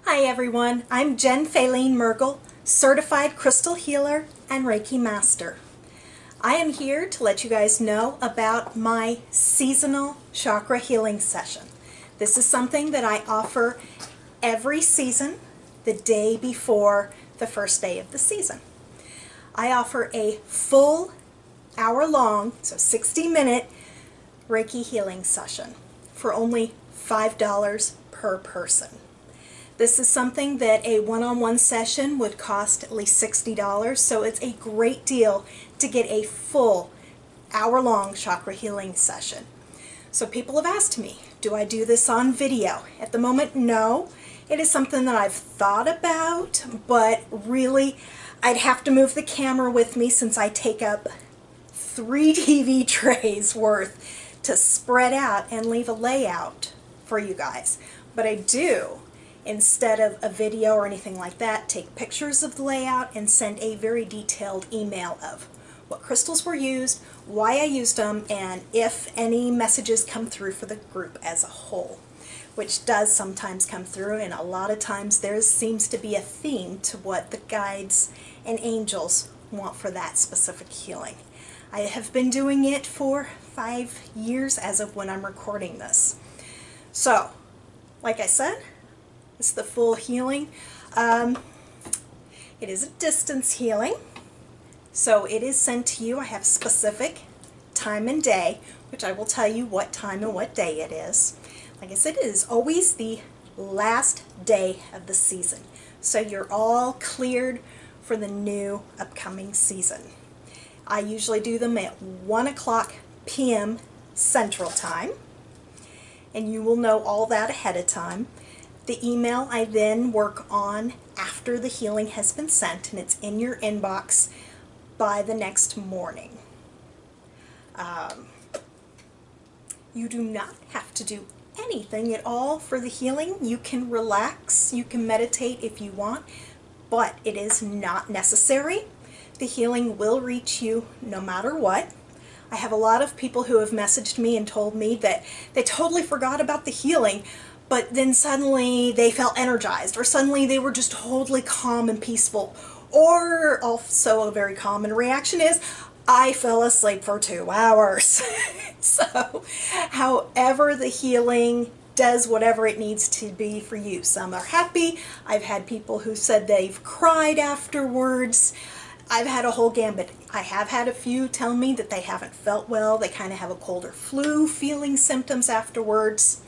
Hi everyone, I'm Jen Faylene Mergel, Certified Crystal Healer and Reiki Master. I am here to let you guys know about my seasonal chakra healing session. This is something that I offer every season, the day before the first day of the season. I offer a full hour-long, so 60-minute Reiki healing session for only $5 per person. This is something that a one-on-one session would cost at least $60, so it's a great deal to get a full hour-long chakra healing session. So people have asked me, do I do this on video? At the moment, no. It is something that I've thought about, but really I'd have to move the camera with me since I take up 3 TV trays worth to spread out and leave a layout for you guys. But I do, instead of a video or anything like that, take pictures of the layout and send a very detailed email of what crystals were used, why I used them, and if any messages come through for the group as a whole, which does sometimes come through, and a lot of times there seems to be a theme to what the guides and angels want for that specific healing. I have been doing it for 5 years as of when I'm recording this. So, like I said, it's the full healing. It is a distance healing, so it is sent to you. I have specific time and day, which I will tell you what time and what day it is. Like I said, it is always the last day of the season, so you're all cleared for the new upcoming season. I usually do them at 1 p.m. Central Time, and you will know all that ahead of time. The email I then work on after the healing has been sent, and it's in your inbox by the next morning. You do not have to do anything at all for the healing. You can relax, you can meditate if you want, but it is not necessary. The healing will reach you no matter what. I have a lot of people who have messaged me and told me that they totally forgot about the healing, but then suddenly they felt energized, or suddenly they were just totally calm and peaceful. Or also a very common reaction is, I fell asleep for 2 hours. So, however the healing does whatever it needs to be for you. Some are happy. I've had people who said they've cried afterwards. I've had a whole gambit. I have had a few tell me that they haven't felt well. They kind of have a cold or flu feeling symptoms afterwards.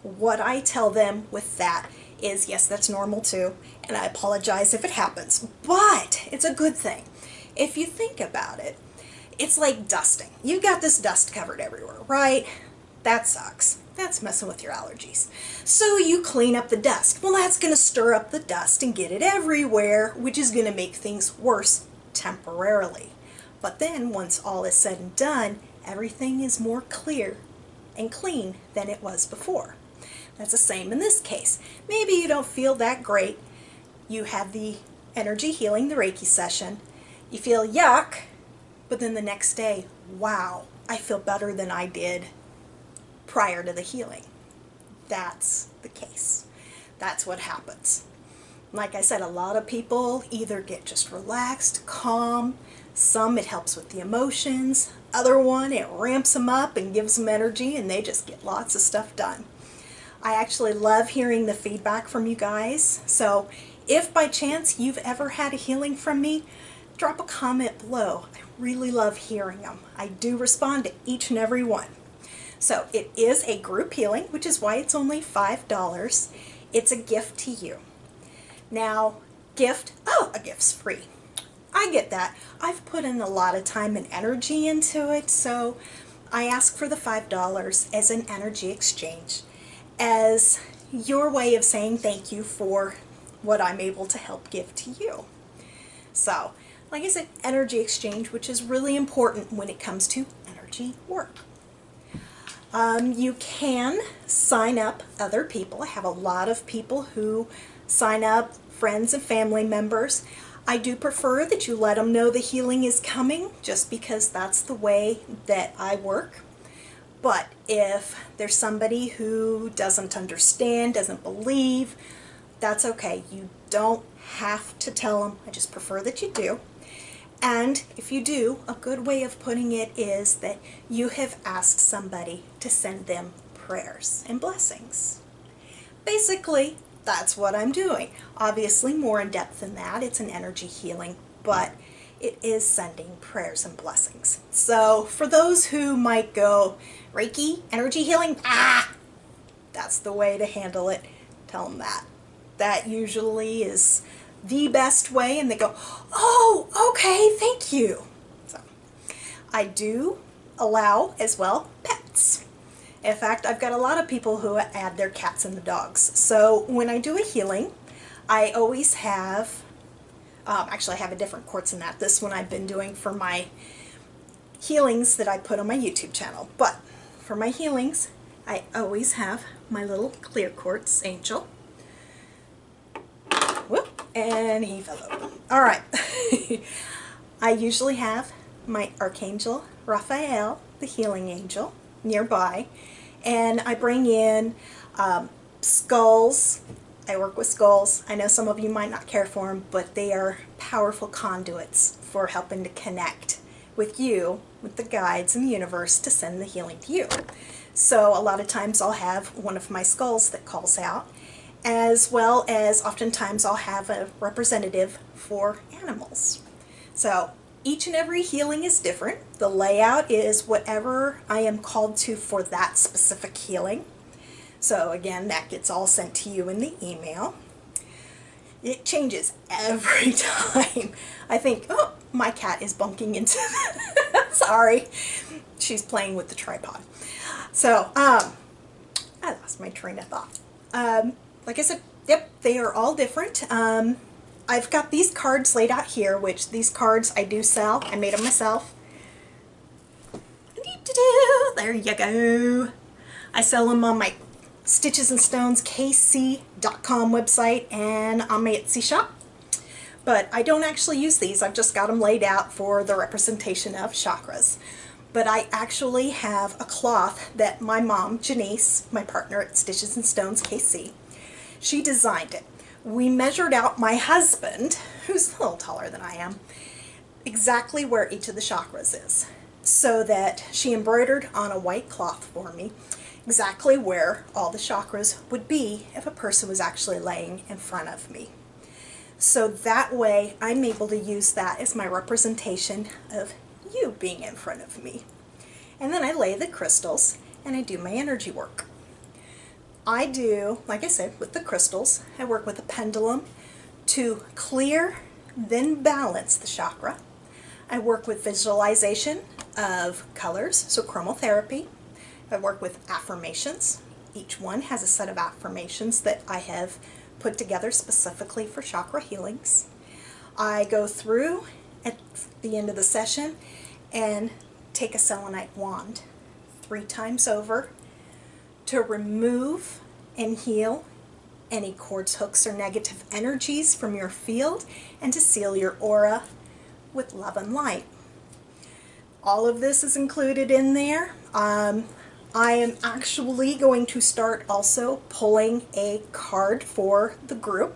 What I tell them with that is, yes, that's normal too, and I apologize if it happens, but it's a good thing. If you think about it, it's like dusting. You got this dust covered everywhere, right? That sucks. That's messing with your allergies. So you clean up the dust. Well, that's going to stir up the dust and get it everywhere, which is going to make things worse temporarily. But then, once all is said and done, everything is more clear and clean than it was before. That's the same in this case. Maybe you don't feel that great. You have the energy healing, the Reiki session. You feel yuck, but then the next day, wow, I feel better than I did prior to the healing. That's the case. That's what happens. Like I said, a lot of people either get just relaxed, calm. Some it helps with the emotions. Other one, it ramps them up and gives them energy, and they just get lots of stuff done. I actually love hearing the feedback from you guys. So if by chance you've ever had a healing from me, drop a comment below. I really love hearing them. I do respond to each and every one. So it is a group healing, which is why it's only $5. It's a gift to you. Now, a gift's free. I get that. I've put in a lot of time and energy into it, so I ask for the $5 as an energy exchange, as your way of saying thank you for what I'm able to help give to you. So, like I said, energy exchange, which is really important when it comes to energy work. You can sign up other people. I have a lot of people who sign up, friends and family members. I do prefer that you let them know the healing is coming, just because that's the way that I work. But if there's somebody who doesn't understand, doesn't believe, That's okay. You don't have to tell them. I just prefer that you do. And if you do, a good way of putting it is that you have asked somebody to send them prayers and blessings. Basically, that's what I'm doing. Obviously, more in depth than that. It's an energy healing, but it is sending prayers and blessings. So for those who might go, Reiki, energy healing, that's the way to handle it. Tell them that. That usually is the best way, and they go, oh, okay, thank you. So I do allow as well pets. In fact, I've got a lot of people who add their cats and the dogs. So when I do a healing, I always have, actually I have a different quartz than that. This one I've been doing for my healings that I put on my YouTube channel. But for my healings, I always have my little clear quartz angel. Whoop, and he fell over. All right. I usually have my Archangel Raphael, the healing angel, nearby, and I bring in skulls. I work with skulls. I know some of you might not care for them, but they are powerful conduits for helping to connect with you, with the guides in the universe, to send the healing to you. So a lot of times I'll have one of my skulls that calls out, as well as oftentimes I'll have a representative for animals. So each and every healing is different. The layout is whatever I am called to for that specific healing. So again, that gets all sent to you in the email. It changes every time. I think, oh, my cat is bunking into sorry. She's playing with the tripod. So, I lost my train of thought. Like I said, yep, they are all different. I've got these cards laid out here, which these cards I do sell. I made them myself. There you go. I sell them on my Stitches and Stones KC.com website and on my Etsy shop. But I don't actually use these. I've just got them laid out for the representation of chakras. But I actually have a cloth that my mom, Janice, my partner at Stitches and Stones KC, she designed it. We measured out my husband, who's a little taller than I am, exactly where each of the chakras is, so that she embroidered on a white cloth for me exactly where all the chakras would be if a person was actually laying in front of me. So that way I'm able to use that as my representation of you being in front of me. And then I lay the crystals and I do my energy work. I do, like I said, with the crystals, I work with a pendulum to clear, then balance the chakra. I work with visualization of colors, so chromotherapy. I work with affirmations. Each one has a set of affirmations that I have put together specifically for chakra healings. I go through at the end of the session and take a selenite wand 3 times over to remove and heal any cords, hooks, or negative energies from your field, and to seal your aura with love and light. All of this is included in there. I am actually going to start also pulling a card for the group.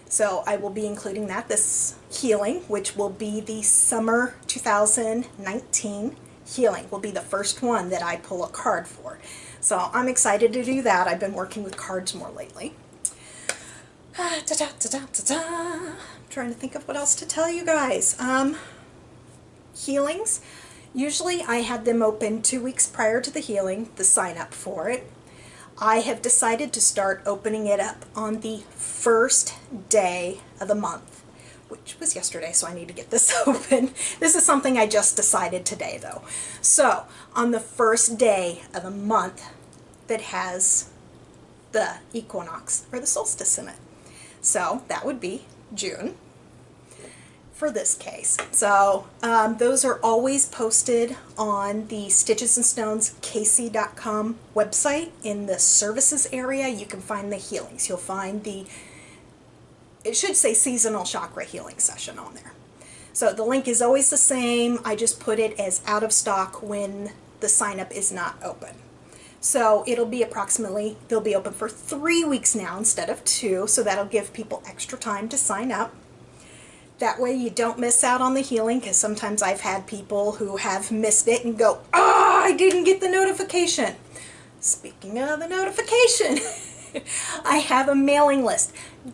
So I will be including that, this healing, which will be the summer 2019 healing, will be the first one that I pull a card for. So I'm excited to do that. I've been working with cards more lately. I'm trying to think of what else to tell you guys. Healings. Usually I had them open 2 weeks prior to the healing, the sign up for it. I have decided to start opening it up on the first day of the month, which was yesterday, so I need to get this open. This is something I just decided today, though. So, on the first day of the month that has the equinox or the solstice in it. So, that would be June for this case. So, those are always posted on the Stitches and Stones KC.com website. In the services area, you can find the healings. You'll find the, it should say seasonal chakra healing session on there. So the link is always the same. I just put it as out of stock when the sign up is not open. So it'll be approximately, they'll be open for 3 weeks now instead of 2, so that'll give people extra time to sign up. That way you don't miss out on the healing, because sometimes I've had people who have missed it and go, "Oh, I didn't get the notification." Speaking of the notification, I have a mailing list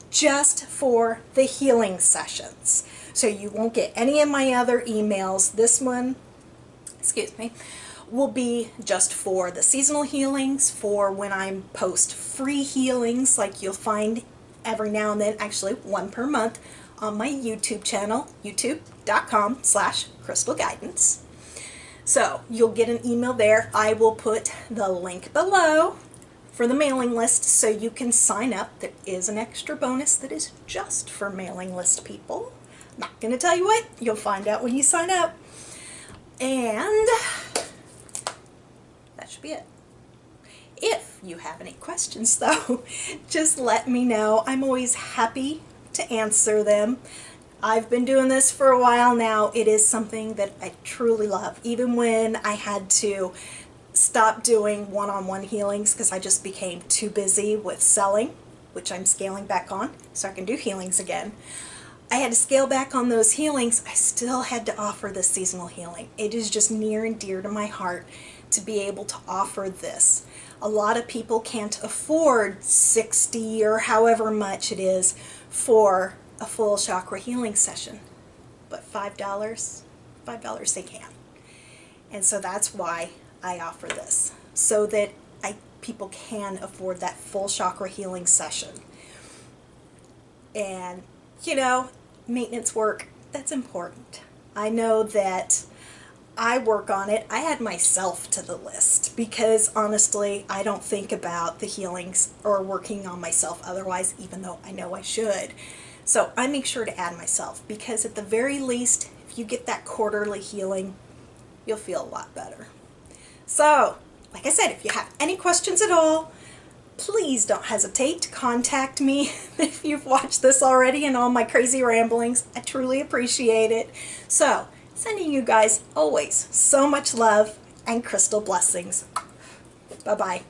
just for the healing sessions. So you won't get any of my other emails. This one, excuse me, will be just for the seasonal healings, for when I post free healings, like you'll find every now and then, actually one per month, on my YouTube channel, youtube.com/crystalguidance. So you'll get an email there. I will put the link below for the mailing list so you can sign up. There is an extra bonus that is just for mailing list people. Not going to tell you what, you'll find out when you sign up. And that should be it. If you have any questions though, just let me know. I'm always happy to answer them. I've been doing this for a while now. It is something that I truly love. Even when I had to stop doing one-on-one healings because I just became too busy with selling, which I'm scaling back on so I can do healings again. I had to scale back on those healings. I still had to offer this seasonal healing. It is just near and dear to my heart to be able to offer this. A lot of people can't afford $60 or however much it is for a full chakra healing session, but $5 they can. And so that's why I offer this, so that people can afford that full chakra healing session. And you know, maintenance work, that's important. I know that I work on it. I add myself to the list because honestly, I don't think about the healings or working on myself otherwise, even though I know I should. So I make sure to add myself, because at the very least, if you get that quarterly healing, you'll feel a lot better. So, like I said, if you have any questions at all, please don't hesitate to contact me. If you've watched this already and all my crazy ramblings, I truly appreciate it. So, sending you guys always so much love and crystal blessings. Bye-bye.